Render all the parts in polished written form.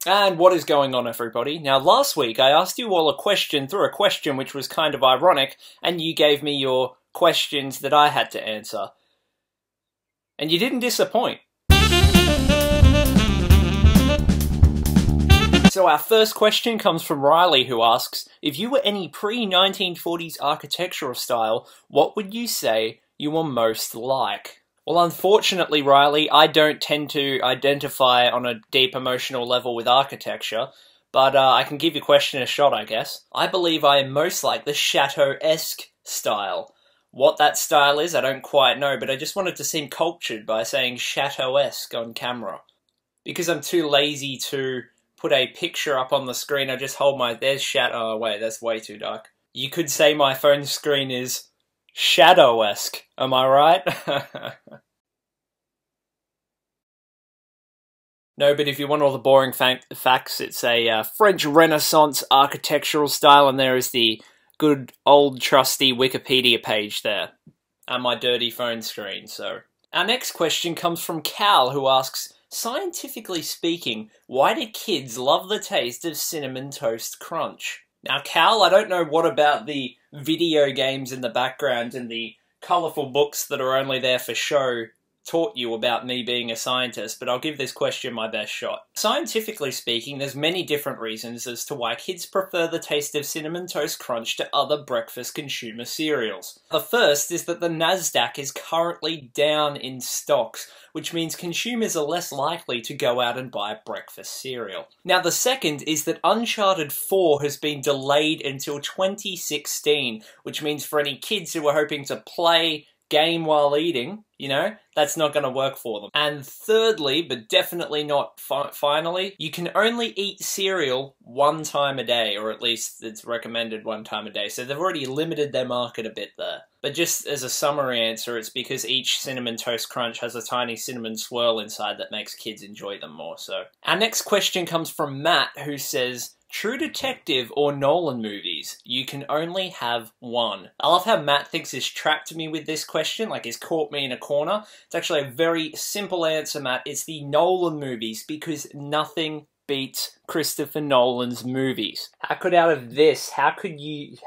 And what is going on, everybody? Now, last week I asked you all a question through a question which was kind of ironic, and you gave me your questions that I had to answer. And you didn't disappoint. So our first question comes from Riley, who asks, if you were any pre-1940s architectural style, what would you say you were most like? Well, unfortunately, Riley, I don't tend to identify on a deep emotional level with architecture, but I can give your question a shot, I guess. I believe I am most like the chateau-esque style. What that style is, I don't quite know, but I just wanted to seem cultured by saying chateau-esque on camera. Because I'm too lazy to put a picture up on the screen, I just hold my... There's oh wait, that's way too dark. You could say my phone screen is shadow-esque, am I right? No, but if you want all the boring facts, it's a French Renaissance architectural style, and there is the good old trusty Wikipedia page there, and my dirty phone screen, so... Our next question comes from Cal, who asks, scientifically speaking, why do kids love the taste of Cinnamon Toast Crunch? Now, Cal, I don't know what about the video games in the background and the colourful books that are only there for show taught you about me being a scientist, but I'll give this question my best shot. Scientifically speaking, there's many different reasons as to why kids prefer the taste of Cinnamon Toast Crunch to other breakfast consumer cereals. The first is that the Nasdaq is currently down in stocks, which means consumers are less likely to go out and buy breakfast cereal. Now, the second is that Uncharted 4 has been delayed until 2016, which means for any kids who are hoping to play game while eating, you know, that's not going to work for them. And thirdly, but definitely not finally, you can only eat cereal one time a day, or at least it's recommended one time a day. So they've already limited their market a bit there. But just as a summary answer, it's because each Cinnamon Toast Crunch has a tiny cinnamon swirl inside that makes kids enjoy them more, so. Our next question comes from Matt, who says, True Detective or Nolan movies? You can only have one. I love how Matt thinks he's trapped me with this question, like he's caught me in a corner. It's actually a very simple answer, Matt. It's the Nolan movies, because nothing beats Christopher Nolan's movies. How could out of this, how could you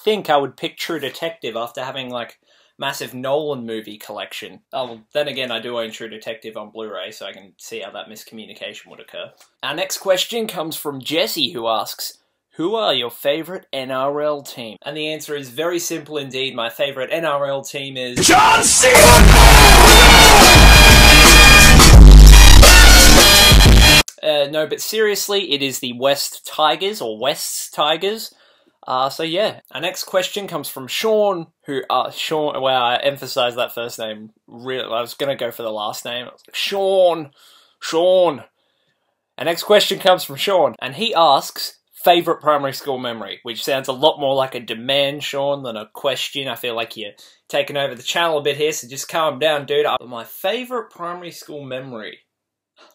think I would pick True Detective after having, like, massive Nolan movie collection? Oh, well, then again, I do own True Detective on Blu-ray, so I can see how that miscommunication would occur. Our next question comes from Jesse, who asks, who are your favourite NRL team? And the answer is very simple indeed. My favourite NRL team is... John Cena! No, but seriously, it is the West Tigers, or Wests Tigers. So yeah, our next question comes from Sean, who, Sean, well, I emphasised that first name, I was going to go for the last name, I was like, Sean. Our next question comes from Sean, and he asks, favourite primary school memory, which sounds a lot more like a demand, Sean, than a question. I feel like you're taking over the channel a bit here, so just calm down, dude. My favourite primary school memory...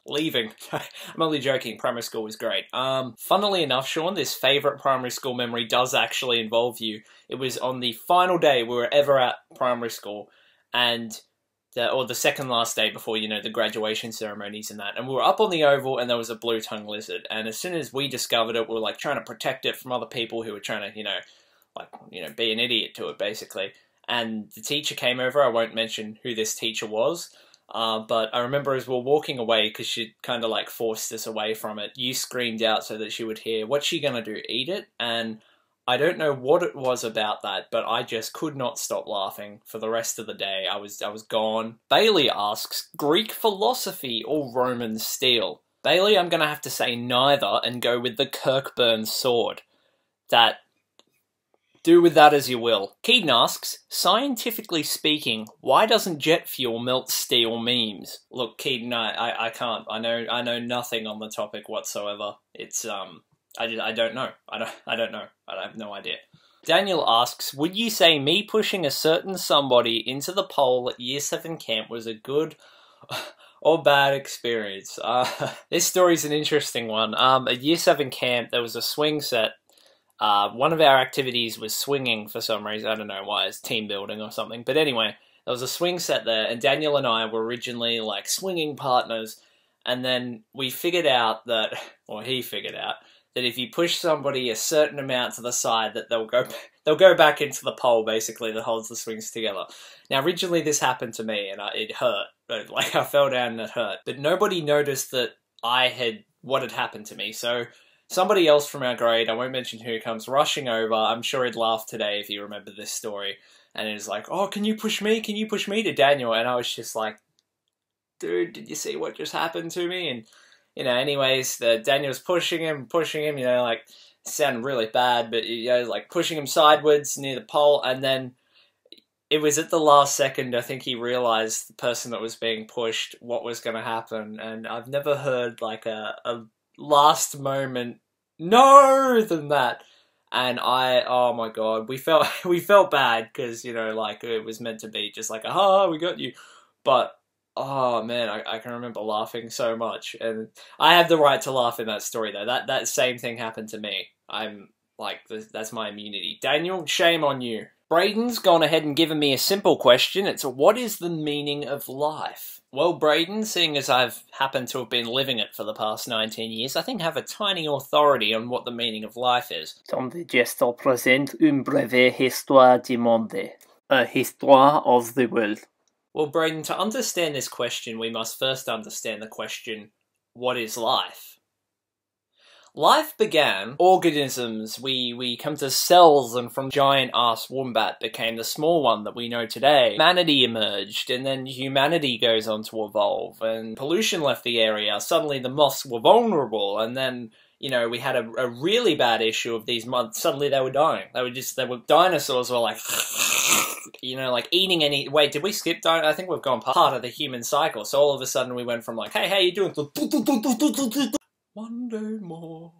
Leaving. I'm only joking, primary school was great. Funnily enough, Sean, this favourite primary school memory does actually involve you. It was on the final day we were ever at primary school, and or the second last day before, you know, the graduation ceremonies and that, and we were up on the oval and there was a blue-tongued lizard, and as soon as we discovered it, we were like trying to protect it from other people who were trying to, you know, be an idiot to it, basically. And the teacher came over. I won't mention who this teacher was, but I remember as we were walking away, because she kind of like forced us away from it, you screamed out so that she would hear, what's she gonna do, eat it? And I don't know what it was about that, but I just could not stop laughing for the rest of the day. I was gone. Bailey asks, Greek philosophy or Roman steel? Bailey, I'm gonna have to say neither and go with the Kirkburn sword. Do with that as you will. Keaton asks, scientifically speaking, why doesn't jet fuel melt steel memes? Look, Keaton, I can't. I know nothing on the topic whatsoever. It's I don't know. I don't know. I have no idea. Daniel asks, would you say me pushing a certain somebody into the pole at Year 7 camp was a good or bad experience? This story's an interesting one. At Year 7 camp, there was a swing set. One of our activities was swinging for some reason. I don't know why, it's team building or something. But anyway, there was a swing set there, and Daniel and I were originally like swinging partners. And then we figured out that, or he figured out, that if you push somebody a certain amount to the side, that they'll go back into the pole, basically, that holds the swings together. Now, originally this happened to me, and it hurt. Like, I fell down and it hurt. But nobody noticed that what had happened to me. So somebody else from our grade, I won't mention who, comes rushing over. I'm sure he'd laugh today if you remember this story. And he's like, "Oh, can you push me? Can you push me?" to Daniel. And I was just like, "Dude, did you see what just happened to me?" And, you know, anyways, Daniel's pushing him, you know, like, it sounded really bad, but, you know, like, pushing him sideways near the pole. And then it was at the last second, I think he realized, the person that was being pushed, what was going to happen. And I've never heard, like, a last moment no than that. And oh my god, we felt bad, because, you know, like, it was meant to be just like, "Ah, we got you." But, oh man, I can remember laughing so much. And I have the right to laugh in that story, though. That same thing happened to me. I'm like, that's my immunity. Daniel, shame on you. Braden's gone ahead and given me a simple question. It's, what is the meaning of life? Well, Braden, seeing as I've happened to have been living it for the past 19 years, I think I have a tiny authority on what the meaning of life is. TomTheJester present une brève histoire du monde. A histoire of the world. Well, Braden, to understand this question, we must first understand the question, what is life? Life began, organisms, we come to cells, and from giant-ass wombat became the small one that we know today. Humanity emerged, and then humanity goes on to evolve, and pollution left the area. Suddenly the moths were vulnerable, and then, you know, we had a really bad issue of these moths. Suddenly they were dying. Dinosaurs were like, you know, like eating any... Wait, did we skip dinosaurs? I think we've gone part of the human cycle. So all of a sudden we went from like, "Hey, how you doing?" to one day more,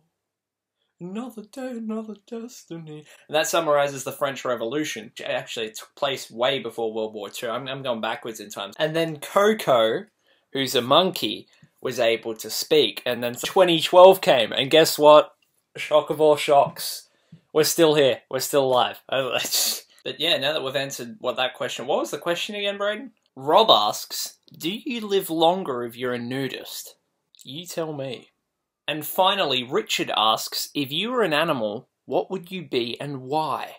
another day, another destiny. And that summarizes the French Revolution. Actually, it took place way before World War II. I'm going backwards in time. And then Coco, who's a monkey, was able to speak. And then 2012 came, and guess what? Shock of all shocks. We're still here. We're still alive. But yeah, now that we've answered what was the question again, Braden? Rob asks, do you live longer if you're a nudist? You tell me. And finally, Richard asks, if you were an animal, what would you be and why?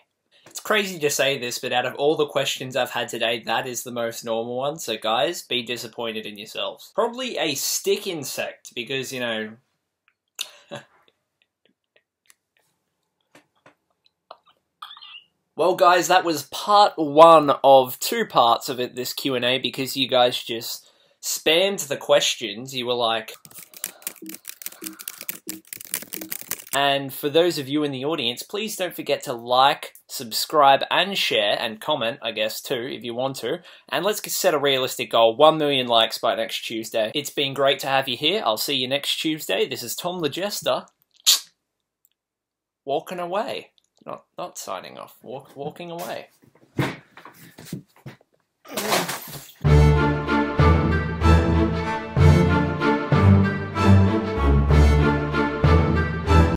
It's crazy to say this, but out of all the questions I've had today, that is the most normal one. So guys, be disappointed in yourselves. Probably a stick insect, because, you know... Well guys, that was part 1 of 2 parts of this Q&A, because you guys just spammed the questions. You were like... And for those of you in the audience, please don't forget to like, subscribe, and share, and comment, I guess, too, if you want to. And let's set a realistic goal, 1 million likes by next Tuesday. It's been great to have you here. I'll see you next Tuesday. This is Tom the Jester, walking away. Not signing off, walking away.